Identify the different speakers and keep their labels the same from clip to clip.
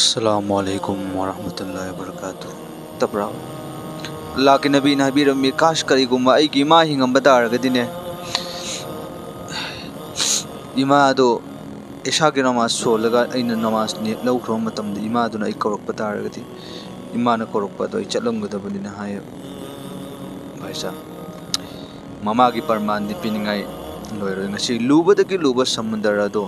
Speaker 1: अस्सलामुअलैकुम वरहमतुल्लाहि वबरकातुहू तबरा अल्लाह के नबी ने हबीरमी काश करीगुम्बा अैगी इमा हिंगम तारगदिने इमा दो इशा के नमाज सोलगा अैना नमाज ने लौख्रो मतमद इमा दुना अै कौरकप तारगदि इमा न कौरकपदो अै चलमगदबनिना हाय भाई साहब ममा की परमान दी पिनिंगाई लोयरो ngasi lubadagi luba samundara do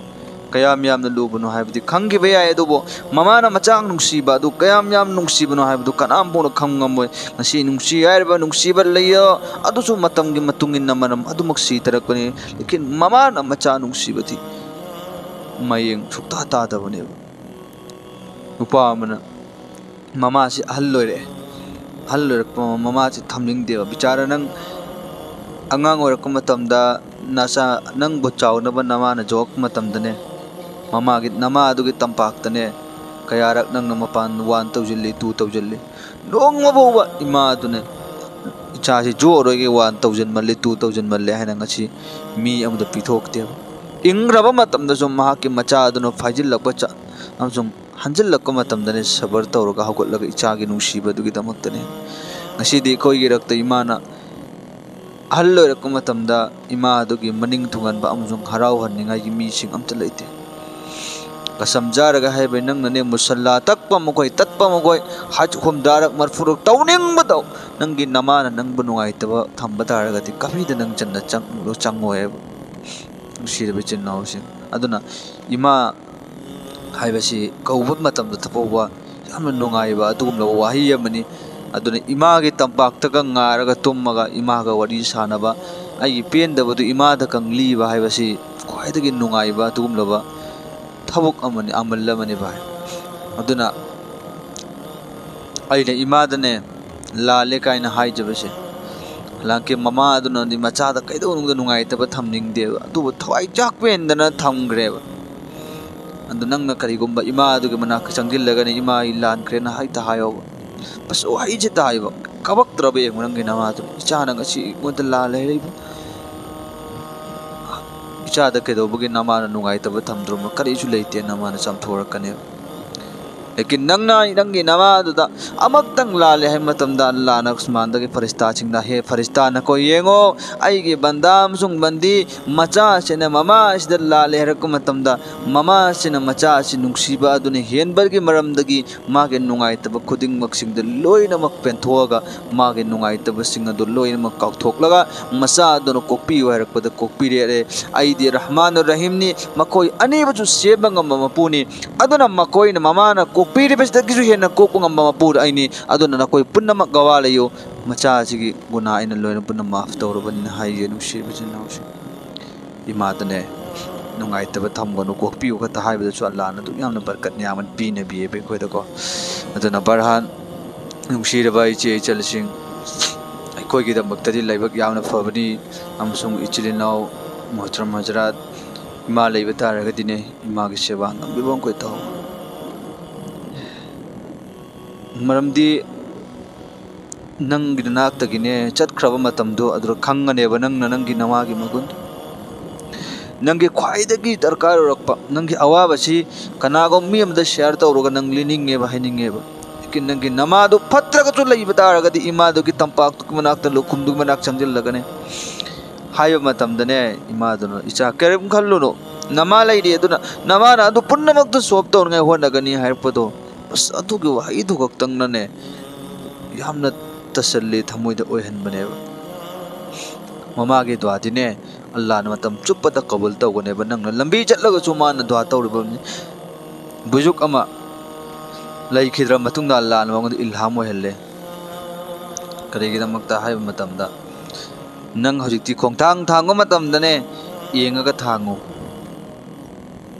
Speaker 1: kayam yamna lubano haibdi khanggiba yae adubo mama na machang nungsiba adu kayam yam nungsibano haibdu kanam bono khangamoi ngasi nungsi yairba nungsiba leyo adu su matamgi matungin namanam adu maksi tarakpani lekin mama na macha nungsibati mayeng sukta ta dabane upa amana mama si halloire mama si thamling deba bichara nang angang orak matamda nasa nang bochaw na ba nama na jok matamdane mama git nama adu git tampak tane kayarak nang namapan 1000 2000 dong mabuwa ima adune icha si joro ge 1000 malle 2000 malle haina ngasi mi amda pithok te ingraba matamda som mahaki macha aduna fajil lakba cha amsum hanjil lakko matamdane sabar tawraga hagol laga icha gi nungsiba du gi damaktane ngasi di koi gi rakta imana hello रकम मतमदा इमा दुगी मनिंग थुंगन बा अमजुंग हराव हन्निंगा gi mi sing amta leite कसम जारगा है बे नंग ने मुसल्ला तकपा मगोय तत्पा मगोय हज खुम दारक मरफुरक तौनिंग बदौ नंगी नमा नंग बनुआय तब थंब तारगा ति कभी द नंग चन्ना चंग चंगोय सिर बे चिन्नाव सिंग अदुना इमा हाइबसी कौबत मतम द थपोवा याम नुंगायबा अदुम लो वाही यमनी अदुना इमा के तंपाक तक ngaरागा तुमगा इमा गा वरी सानबा आई पेंदबदु इमा द कंगलीबा हाइबसी ख्वाइदगी नुंगाइबा तुमलबा थबुक अमनि अमल्लमनि भाई अदुना आइने इमा दने लाले काइना हाइजबसे लांके ममा अदुना नि मचा द कैदो नुंग नुंगाइतब थमनिंग दे अदु थवाइ जाक पेंदना थमग्रेबा अदु नंगना करिगुम्बा इमा अदुगे मना चंगिल्लगने इमा इलान क्रेना हाइता हायो बस वही जे ताइबा कबक तरबे मंगी नमा तो इचानंग अछि मोद लाले लेब इचा द केदोबगे नमा नुंगाइ तब थमद्रुम करिसु लेते नमा न समथोरकने लेकिन नंगना नंगी नमा दुदा अमक्तंग लाले है मतमदा अल्लाह न उस्मान दगे फरिश्ता छिंगदा हे फरिश्ता न को येंगो आइगे बंदाम सुंग बंदी मचा सेने ममा इस द लाले हरक मतमदा ममा सेने मचा सि नुंगसिबा दुने हेनबरगे मरमदगी मागे नुंगाइ तब खुदिंग मक्सिंग द लोइना मक पेंथोगा मागे नुंगाइ तब सिंग द लोइना मक काउथोकलगा मसा दनो कोपी हरक पद कोपी रे आइदि रहमान रहीम नि मकोय अनेबजु सेबंगम मपुनी अदुना मकोय न ममा न कोपीरे बेस दगिसु हेना कोकोंगम मपुर आइनि अदुना न कोय पुन्नम गवालयो मचा सिगी गुना आइना लोइना पुन्नम माफ तौरबन हाइजे नुसि बजनाउसि इमादने नुंगाइ तब थमगनु कोपिउ खत हाइबदसु अल्लाह न दु यामन बरकत न्यामन पीने बिए बे कोयदको अदुना बरहान नुंसिरबा इचे चलसिंग अखोयगी दमक्तदि लाइबक यामन फबनी अमसुंग इचिलिनाव मोहतरम हजरत इमा लाइब तारगदिने इमा गी सेवा नंबिबों कोय तौ मरमदी नंगी नाक्तगिने चतख्रब मतमदो अदुर खंगनेबा नंगी नमागी मगुन नंगी ख्वाइदगी दरकार रखपा नंगी अवाबसी कनागो मी अमदा शेयर तौरगा नंग लिनिंगेबा हाइनिंगेबा लेकिन नंगी नमादो फत्रगसु लइब तारगदि इमादो की तंपाक तुक मनाक्त लोकुमदु मनाक चंगजिल लगने हाइब मतमदने इमादनो इचा करेम खल्लुनो नमा लइदि अदुना नमाना अदु पुन्नमक्त सोप तौरंगे होनगनी हाइरपदो बस अदुगे वाइदु गक्तंगनने यामना तसल्ली थमोइद ओइहनबनेबा ममागे द्वादिने अल्लाह न मतम चुप्पद कबूल तौगनेबा नंगना लंबी चटलगसु मान द्वा तौरबनि बुजुक अमा लइखिद्रा मतुंगदा अल्लाह न मंगद इल्हाम ओइहल्ले करिगिदमक्ता हाइब मतमदा नंग हजिक्ति खोंगथांग थांगो मतमदने येंगगा थांगो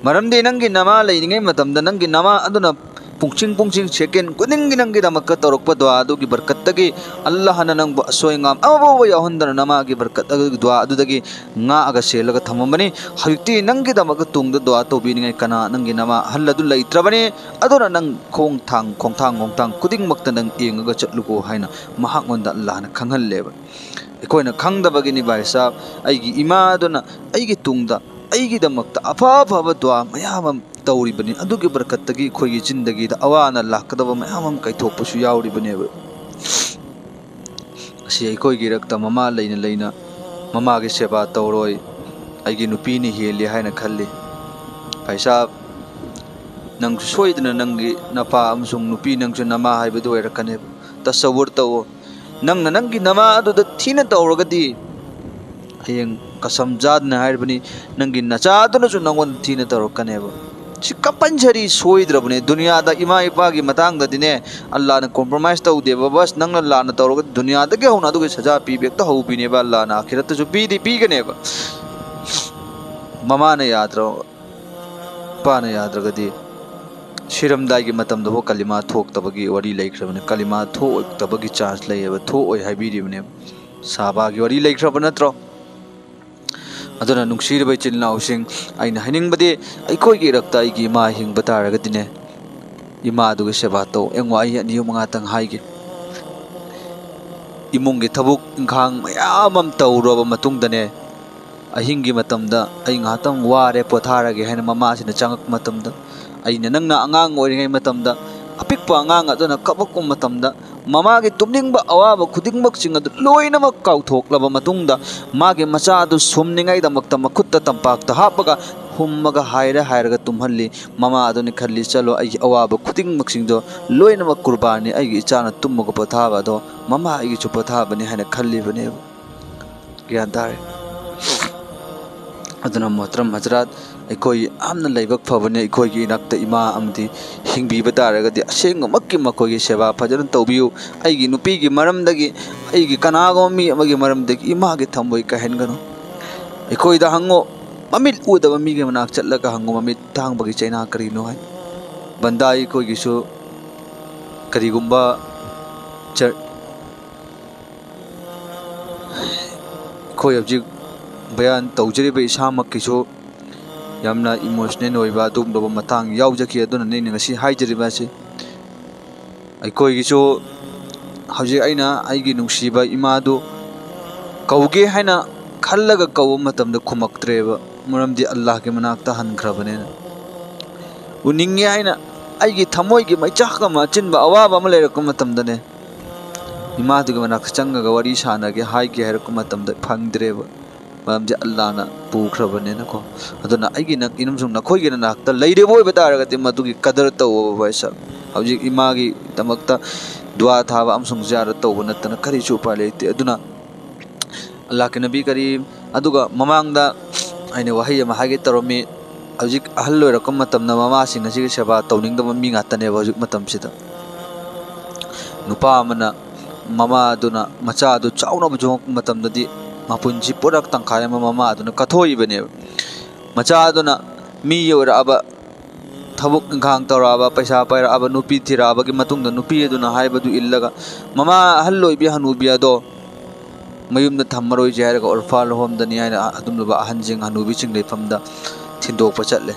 Speaker 1: मरमदि नंगी नमा लइनिंगे मतमदा नंगी नमा अदुना पुंगचिंग सेकेंड कुनिंगी नंगी दमक तौरक दुआ अदुगी बरकतगी अल्लाह न नंग सोयंगाम अबो याहुंदन नमागी बरकत दुआ अदुदगी nga aga selaga thamamani hajikti नंगी दमक तुंगद दुआ तोबिनिंगे कना नंगी नमा हल्लदु लइत्रबने अदुना नंग खोंगथांग कुदिंग मक्त नंग येंगगा चटलुको हाइना महांगोंदा अल्लाह न खंगहल्लेबा एकोइना खंगदबगिनि भाई साहब आइगी इमा अदुना आइगी तुंगदा आइगी दमक अफा दुआ मयाम तौरीबनी अदुगी बरकतगी खोगी चिंदगी दा अवाना लाकदब मयाम कैथोपसु याउरीबनेबा असी अखोगी रक्ता ममा लेना लेना ममा की सेवा तौरोय अगी नुपीनी हेली हायना खल्ली भाई साहब नंग सोयदना नंगी नपा अमसुंग नुपी नंगसु नमा हाइबदु ओइरकने तसव्वुर तवो नंगना नंगी नमा अदुदा थीना तौरगदी हयेंग कसम जादना हाइबनी नंगी नचा अदुनसु नंगोन थीना तौरकनेबा सि कंपल्सरी सोयद्रबने दुनिया दा इमा इपा की मतंग ददिने अल्लाह ने कॉम्प्रोमाइज तौदेबा बस नंगना लाना तौरग दुनिया दगे होना दुगे सजा पीबेक त हौबिनेबा अल्लाह ना आखिरत जो पीदी पीगनेबा ममा ने याद्रो पा ने याद्रगदी शिरमदाई मतम दो कलिमा थोक्तबगी वरी लेख्रबने कलिमा थोक्तबगी चांस लेयब थोय हाइबिरिबने साबा की वरी लेख्रब नत्रो अदुना नुंगसिरब चिलनाउसिंग आइना हाइनिंगबदे अइखोयगी रक्ता आइगी इमा हिंगब तारगदिने इमा दुगे सेवा तो एंगवाई अनियु मंगातंग हाइगे इमुंगी थबुक इंखांग मयामम तौरब मतुंगदने अहिंगी मतमदा अइ ngatam वारे पोथारगे हैन ममासिना चंगक मतमदा अइना नंगना अंगांग ओरिङै मतमदा अपिकपा अंगांग अदुना कबक मतमदा ममागे तुमनिंगबा अवाबा खुदिंगमक चिंग अदु लोइनमक काउथोक्लबा मतुंगदा मागे मचा अदु सोमनिङै दमक्ता मखुत्ता तंपाक्ता हापगा हुम्मगा हायरगा तुम्हल्ली ममा अदुनि खल्ली चलो अइ अवाबा खुदिंगमक सिंगदो लोइनमक कुर्बानी अइगी इचाना तुम्मगा पोथाबा दो ममा अइगी चु पोथाबनी हैन खल्लीबने ज्ञान तारे अदुना मोहतरम हजरात अखोई आमना लाइबक फबने अखोई इनाक्त इमा अमदी हिंगबीब तारगदि असेंगमक्की मखोई सेवा फजन तौबियु अइगी नुपीगी मरमदगी अइगी कनागो मी अमगी मरमदगी इमागे थंबोई कहनगनो अखोईदा हंगो ममित उदब मीगे मनाक चलगा हंगो ममित थांगबगी चैना करिनो है बंदाई अखोईगिसु करिगुंबा चर अखोई हबजिक बयान तौजरिब इसामक्किसु यामना इमोशनल होइबा दुमदब मतंग यावजकी अदुना ने ngasi हाइजरिबा से अखोईगिसु हौजिक आइना आइगी नुंगसिबा इमादु कौगे हाइना खल्लगा कौ मतमदा खुमक्त्रेबा मरमदि अल्लाह के मनाक्ता हनख्रबने उनिंगे हाइना आइगी थमोइगी मैचाका मचिनबा अवाबा म लेरक मतमदने इमादुगे मनाक चंगगा वरी सानागे हाइगे हेरक मतमदा फंगद्रेबा मरमदि अल्लाह ना पुख्रबने नको अदुना आइगी नक इनुमसुं नखोइगे नाक्ता लैरेबोय बतारगति मदुगी कदर तव वैसा हौजिक इमागी तमक्ता दुआ थाबा अमसुं जार तव नतना करिसु उपाय लेते अदुना अल्लाह के नबी करीम अदुगा ममांगदा आइने वहाई अमा हागे तरमी हौजिक अहल लोइरक मतमना ममासिंग नसिगे सेवा तौनिंगदब मी ngaतने हौजिक मतमसिदा नुपा अमना ममा अदुना मचा अदु चाउना बजोक मतमददी मापुंजी पुरक तंखाय ममा अदुना कथोइबने मचा अदुना मी योराबा थबुक इंखांग तौराबा पैसा पाइराबा नुपी थिराबगी मतुंगदा नुपी अदुना हाइबदु इल्लगा ममा अहल लोइबि हनुबि अदो मयुमदा थमरोइ जायरगा ओरफाल होमदनी हाइना अदुमलबा अहनजिंग हनुबि चिंग लेफमदा थिंदोकपा चटले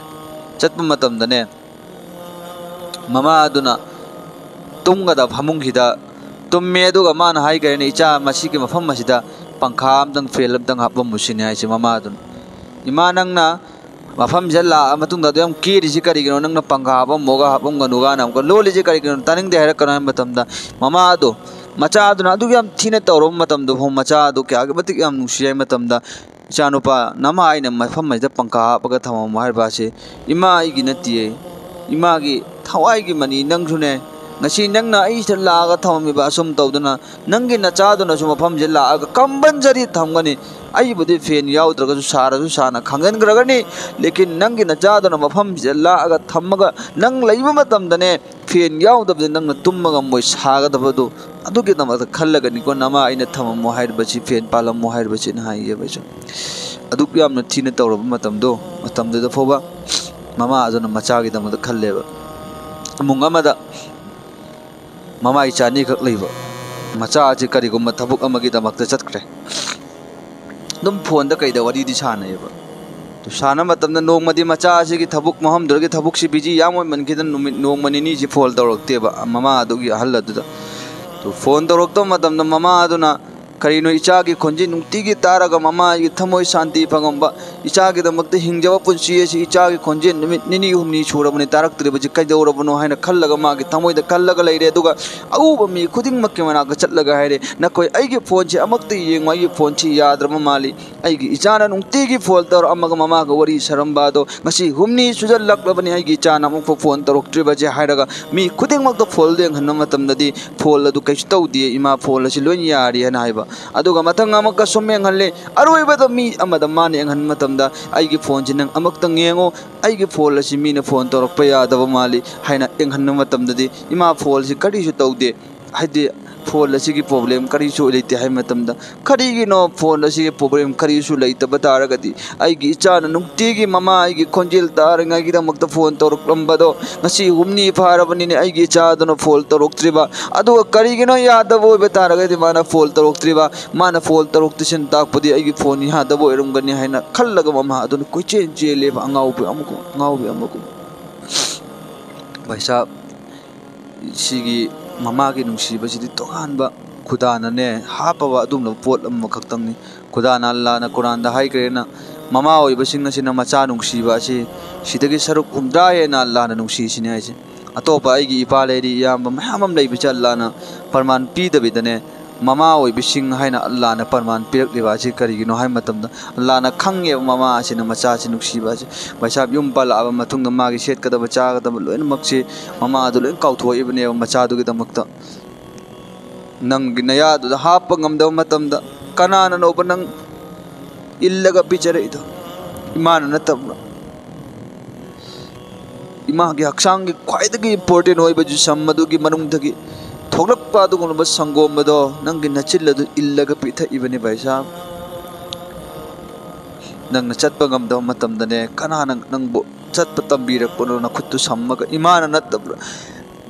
Speaker 1: चटपा मतमदने ममा अदुना तुमगदा फमुंगहिदा तुम्मे अदुगा माना हाइगरेने इचा मसिगे मफम मसिदा पंखा अमदंग फेल अमदंग हापम मुसिने हाइसे ममा अदुना इमा नंगना मफम जल्ला मतुंगदा दोयम केरिसि करिगिनो नंगना पंखा हापम मोगा हापम गनुगा नामको लोलिजे करिगिनो तानिंगदे हाइरकनो मतमदा ममा अदो मचा अदुना अदुग याम थीने तौरब मतमदो हो मचा अदो क्यागे बतिक याम नुसियाय मतमदा इचानुपा नमा आइना मफम मसिदा पंखा हापगा थमम हाइबासे इमा आइगी नतिये Imangi थवाइगी money नंगसुने ngasi nangna ai laga thammiba asum tawduna nangi nachaduna sum mafam je laga kambanjari thamgani ai budi fen yaudra su sara su sana khangan gragani lekin nangi nachaduna mafam je laga thammaga nang laiba matam dane fen yaudab de nangna tummaga moi saga dabadu adugi namata khallaga ni ko nama aina thamam mo hair bachi fen palam mo hair bachi na haiye bachi aduk yamna thina tawrab matam de foba mama azuna machagi damada khalleba mungamada ममा इचानी खक लेबा मचा आजि करिगुम थबुक अमगी दमक्ता चतख्रे दुम फोन द कइदा वरी दि सानेबा तो साना मतमना नोंगमदि मचा आजि की थबुक महम दरगे थबुक सि बिजी यामोय मनखिदन नोंगमनि जि फोल दौरक्तेबा ममा अदुगी अहल अदुदा तो फोन दौरक्तो मतमना ममा अदुना करीनो इचा की खोंजी नुक्ति की तारग ममा की थमोय शांति फंगंबा इचा की दमक हिंजब पुंसी इचा की खोंजी निनी हुमनी छूरबने तारक्तरिबजे कइदौरबनो हाइना खल्लग मागी थमोयद खल्लग लैरे दुगा अउब मी खुदिंग मक्के मनाक चटलग हाइरे नकोय अइगे फोन से अमक्ते येंग मागी फोन से याद्रब माली अइगे इचाना नुक्ति की फोन तौर अमग ममा का worry सरम्बादो ngasi humni sujallaklabani aigi ichana amuk phone toroktribaje hairaga mi khudingmak do phol deng hanna matamdadi phol adu kai tawdi ima phol asi loin yari hana haiba aduga mathang amaka someng halle aroibada mi amada mani ang han matamda aigi phone jinang amak tang yengo aigi phol asi mi na phone torokpa yadaba mali haina eng hanna matamdadi ima phol si kadi su tawde haide phone की problem करीसु लेते है मतमदा करीगिनो phone की problem करीसु लेते बतारगदी आइगी इचान नुक्तिगी ममा आइगी खोंजिल तारंगागिदमक्ता फोन तोरक्लंबदो ngasi humni फारबनिने आइगी इचादनो फोन तोरक्त्रिबा अदुगा करीगिनो यादबो बतारगदी माना फोन तोरक्त्रिबा माना फोन तोरक्तिसिन ताकपदि आइगी फोन यादबो एरमगनि हाइना खल्लगा ममा अदुन कोइचे जेलेबा अंगाउबे अमुको भाई साहब सिगी ममा की नुसीबसिदी तोगानबा खुदानाने हापबा अदुमना पोट अम्मा खक्तंगनि खुदाना अल्लाहना कुरानदा हाइग्रेना ममा ओइबसिंगना सिना मचा नुसीबा सि सिदगी सरुक हुमद्रायेना अल्लाहना नुसीसिने आइसे अतोपा आइगी इपा लेरी याम मयामम लैबिचा अल्लाहना फरमान पीदबिदने ममा ओइबसिंग हाइना अल्लाहना फरमान पिरकलिबासि करिगिनो हाइ मतमदा अल्लाहना खंगे ममा सिना मचा सि नुसीबासि भाईसाब युम पालाबा मथुंगदा मागी सेटकदबा चागदबा लोइनमक्सि ममा अदु लोइन काउथोइबने मचादुगिदमक्ता नंगी नयादुदा हाप ngamदबा मतमदा कनाना नोबा नंग इल्लगा पिचरेइदो इमाना नतबा इमागी हक्सांगी ख्वाइदगी इम्पोर्टेंट ओइबा जिसम मदुगी मनुंगदगी थोगलक्पा अदुगुनबा संगोमदो नंगी नचिल्लदु इल्लगा पिथइबने भाई साहब नंगना चटपा ngamदबा मतमदने कनाना नंगबो चटपा तंबीरकपनो नखुत्तु सम्मगा इमाना नतबा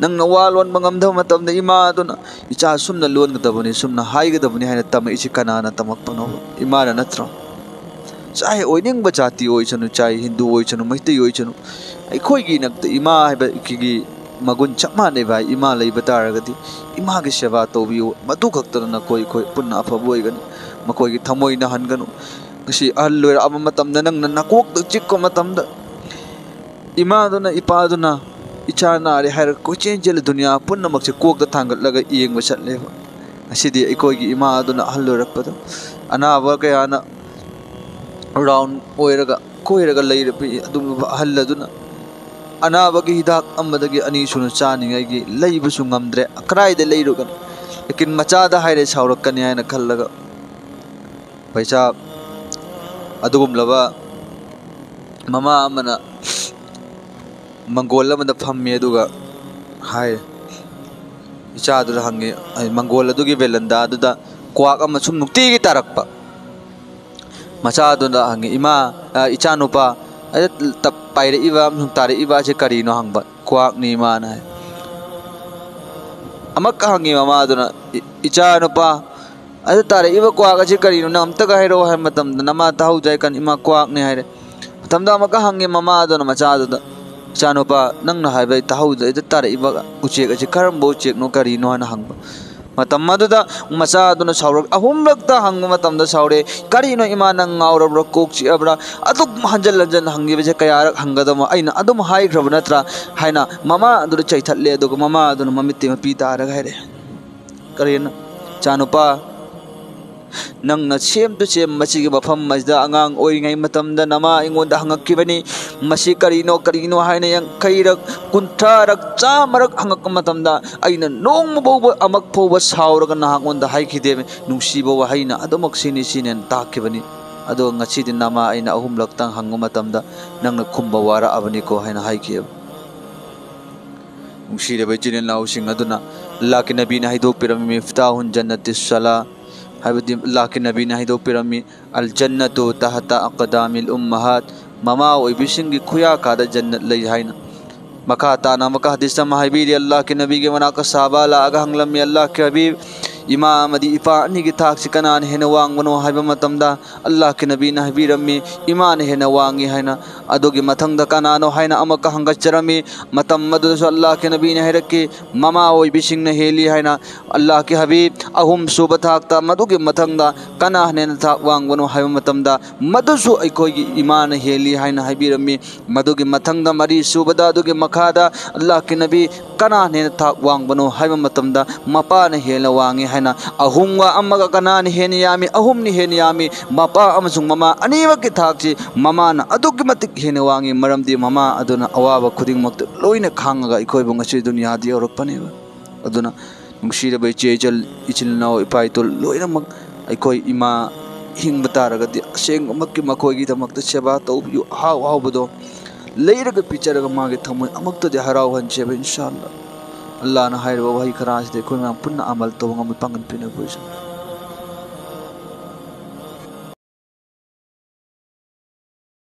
Speaker 1: नंगना वालोन ngamदबा मतमदे इमादुना इचा सुमना लोनगदबने सुमना हाइगदबने हाइना तम इछि कनाना तमकपनो इमाना नत्रो चाहे ओइनिंगबा जाति ओइसनु चाहे हिंदू ओइसनु मैतै ओइसनु अखोइगी नक्ता इमा हाइबा किगी मगुन चमाने भाई इमा लैबा तारगदि इमा की सेवा तौबियो मदु खक्तना कोई पुन्ना अफबो ओइगनि मकोइगी थमोइना हनगनु ngasi ahal loira ama matamda nangna nakok chikko matamda imaduna ipaduna ichana ari hair koichenjel dunya punna makse kokda thangatlaga yengba chatleba asidi ikoigi imaduna ahal loirakpado anaba kayana round oiraga koiraga leirapi adum ahalladuna anabagi hidak amadagi ani sunu chaningai leibusu ngamdre akraide leirugan lekin machada haire saurakani haina khallaga paisa अदुगुमलबा ममा अमना मंगोल अमदा फम्मे अदुगा हाय इचादुरा हंगे मंगोल अदुगी बेलंदा अदुदा क्वाक अमा सुम नुक्तिगी तारकपा मचादुना हंगे इमा इचानुपा अदे तप पाइरे इबा अमसुम तारे इबा से करीनो हंगबा क्वाक नि माना है अमक हंगे ममा अदुना इचानुपा अदे तारे इबा क्वाक असे करीनो नमतगा हैरो है मतम नमा ताहु जाय कन इमा क्वाक ने हैरे मतमदा अमका हंगे ममा अदुना मचादुदा चानुपा नंगना हाइबा ताहु जाय तारे इबा उचेक असे करमबो उचेक नो करीनो हना हंगबा मतम मदुदा मचादुना साउरक अहुमलकता हंग मतमदा साउरे करीनो इमा नंग ngawrabra kokchi abra aduk hanjal hanjal hangi bese kayarak hangadama aina adum hai grab natra haina mama adur chaithatle aduk mama adun mamitte mapi taraga haire karina chanupa nangna sem to sem machigi bafam majda angang oingai matamda nama ingonda hangakibani masi karino haina yang kairak kuntarak chamarak hangak matamda aina nong boba amak phoba sauraga nahangonda haikidebe nungsibo haina adumak sini sinen takibani ado ngachidi nama aina ahum laktang hangu matamda nangna khumba wara abani ko haina haikib nungsirebe jinen lausing aduna laki nabi na haido pirami miftahun jannatis sala habdi laki nabi na haido pirami al jannatu tahta aqdamil ummahat mama oi bisingi khuya kada jannat lei haina maka ta na maka hadis ma haibiri allah ke nabi ke manaka sahaba la aga hanglam mi allah ke habib इमा अमदी इपा अनिगी थाकसी कनान हेना वांगबनो हाइबा मतमदा अल्लाह के नबी ना हबीरमी इमा ने हेना वांगी हाइना अदुगी मथंगदा कनानो हाइना अमक हंगचरमी मतम मदुसु अल्लाह के नबी ने हेरकी mama ओइ बिसिंग ने हेली हाइना अल्लाह के हबीब अहुम सुब थाकता मदुगी मथंगदा कना ने थाक वांगबनो हाइबा मतमदा मदुसु अइखोगी इमा ने हेली हाइना हबीरमी मदुगी मथंगदा मरी सुबदा अदुगी मखादा अल्लाह के नबी कना ने थाक वांगबनो हाइबा मतमदा मपा ने हेला वांगी हाइना अहुमगा अमगा कना ने हेनी यामी अहुम ने हेनी यामी मपा अमसुंग ममा अनीवकी थाकसी ममाना अदुगी मतिक हेने वांगी मरमदी ममा अदुना अवाबा खुदिंग मक्त लोइना खांगा अइखोइबु ngasi दुनियादी औरकपनेबा अदुना नुंगसिरबा इचेचल इचिलनाव इपाइतुल लोइना मक अइखोइ इमा हिंगबा तारगदि असेंगमक्की मखोइगी दमक्ता सेवा तौबियु हाव हावबदो लेरगा पिचरगा मागे थमोय अमक्तदि हरावहनसेबा इंशाअल्लाह अल्लाह ना हाइरबा वही खरास दे कोइ मा पुन्ना अमल तो ngam pangan pina बुझ